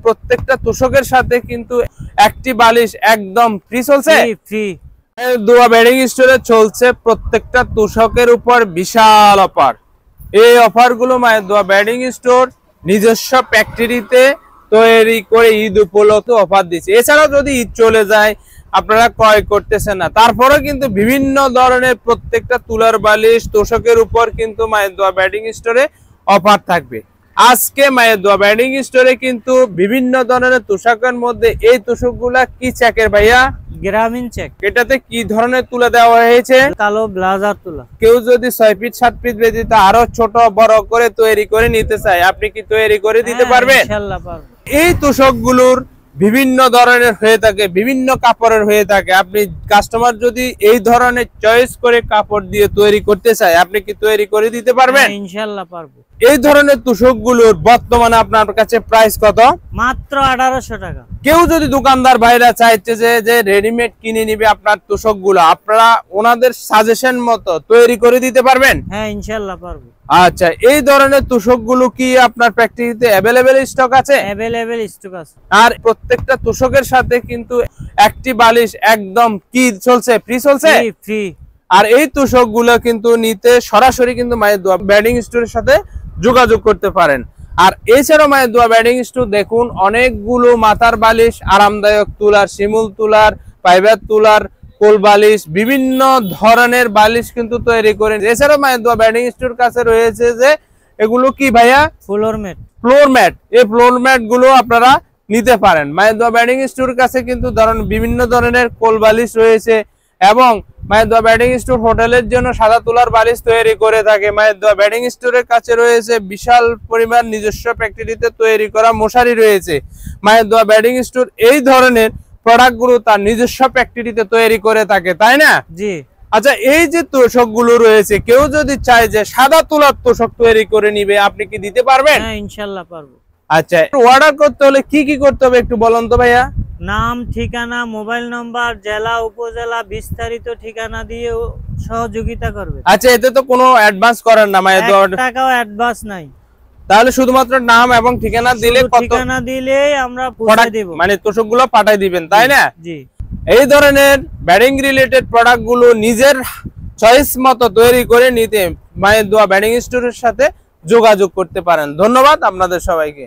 প্রত্যেকটা তোষকের সাথে কিন্তু একটি বালিশ একদম ফ্রি চলছে। ফ্রি দোয়া বেডিং স্টোরে চলছে প্রত্যেকটা তোষকের উপর বিশাল অফার। এই অফার গুলো মায়ের দোয়া বেডিং স্টোর নিজস্ব ফ্যাক্টরিতে তৈরি করে ঈদ উপলক্ষে অফার দিচ্ছে। এছাড়াও যদি ঈদ চলে যায় আপনারা ক্রয় করতেছেন না, তারপরেও কিন্তু বিভিন্ন ধরনের প্রত্যেকটা তুলার বালিশ তোষকের উপর কিন্তু মায়ের দোয়া বেডিং স্টোরে অফার থাকবে। আজকে মায়ের দোয়া বেডিং স্টোরে কিন্তু বিভিন্ন ধরনের তোষকের মধ্যে এই তোষকগুলা কি চেকের ভাইয়া? গ্রামীণ চেক। এটাতে কি ধরনের তুলা দেওয়া হয়েছে? কালো ব্লাজার তুলা। কেউ যদি 6 ফিট 7 ফিট ব্যতীত আরো ছোট বড় করে তৈরি করে নিতে চায়, আপনি কি তৈরি করে দিতে পারবেন? ইনশাআল্লাহ পারবো। এই তোষকগুলোর বিভিন্ন ধরনের হয়ে থাকে, বিভিন্ন কাপড়ের হয়ে থাকে। আপনি কাস্টমার যদি এই ধরনের চয়েস করে কাপড় দিয়ে তৈরি করতে চায়, আপনি কি তৈরি করে দিতে পারবেন? ইনশাআল্লাহ পারবো। এই ধরনের তোষকগুলোর বর্তমানে আপনার কাছে প্রাইস কত? মাত্র 1800 টাকা। কেউ যদি দোকানদার ভাইরা চাইছে যে রেডিমেড কিনে নিবে আপনার তোষকগুলো, আপনারা ওনাদের সাজেশন মতো তৈরি করে দিতে পারবেন? হ্যাঁ ইনশাআল্লাহ পারবো। আচ্ছা, এই ধরনের তোষকগুলো কি আপনার ফ্যাক্টরিতে अवेलेबल স্টক আছে? अवेलेबल স্টক আছে। আর প্রত্যেকটা তোষকের সাথে কিন্তু একটি বালিশ একদম কি চলছে? ফ্রি চলছে। ফ্রি। আর এই তোষকগুলো কিন্তু নিতে সরাসরি কিন্তু মায়ের দোয়া বেডিং স্টোরের সাথে যোগাযোগ করতে পারেন। আর এছাড়াও মায়ের দোয়া বেডিং স্টোর দেখুন অনেকগুলো মাথার বালিশ, আরামদায়ক তুলার, শিমুল তুলার, ফাইবার তুলার, কোল বালিশ, বিভিন্ন ধরনের বালিশ কিন্তু তৈরি করেন। এছাড়াও মায়ের দোয়া বেডিং স্টোর কাছে রয়েছে যে এগুলো কি ভাইয়া? Floor mat. Floor mat. এই ফ্লোর ম্যাট গুলো আপনারা নিতে পারেন। মায়ের দোয়া বেডিং স্টোর কাছে কিন্তু বিভিন্ন ধরনের কোল বালিশ রয়েছে এবং মায়ের দোয়া বেডিং স্টোর হোটেলের জন্য সাদা তুলার বালিশ তৈরি করে থাকে। মায়ের দোয়া বেডিং স্টোরের কাছে রয়েছে বিশাল পরিমাণ নিজস্ব ফ্যাক্টরিতে তৈরি করা মশারি রয়েছে। মায়ের দোয়া বেডিং স্টোর এই ধরনের প্রোডাক্ট গুলো তার নিজস্ব ফ্যাক্টরিতে তৈরি করে থাকে, তাই না? জি। আচ্ছা, এই যে তোষক গুলো রয়েছে, কেউ যদি চায় যে সাদা তুলার তোষক তৈরি করে নিবে, আপনি কি দিতে পারবেন? হ্যাঁ ইনশাআল্লাহ পারবো। আচ্ছা, অর্ডার করতে হলে কি কি করতে হবে একটু বলুন তো ভাইয়া। নাম, ঠিকানা, মোবাইল নাম্বার, জেলা, উপজেলা, বিস্তারিত ঠিকানা দিয়ে সহযোগিতা করবে। আচ্ছা, এতে তো কোনো অ্যাডভান্স করেন না মায়ের দোয়া? 1 টাকাও অ্যাডভান্স নাই। তাহলে শুধুমাত্র নাম এবং ঠিকানা দিলে কত? ঠিকানা দিলেই আমরা পৌঁছে দেব, মানে তোষকগুলো পাঠিয়ে দিবেন, তাই না? জি। এই ধরনের বেডিং রিলেটেড প্রোডাক্ট গুলো নিজের চয়েস মতো তৈরি করে নিতে মায়ের দোয়া বেডিং স্টোরের সাথে যোগাযোগ করতে পারেন। ধন্যবাদ আপনাদের সবাইকে।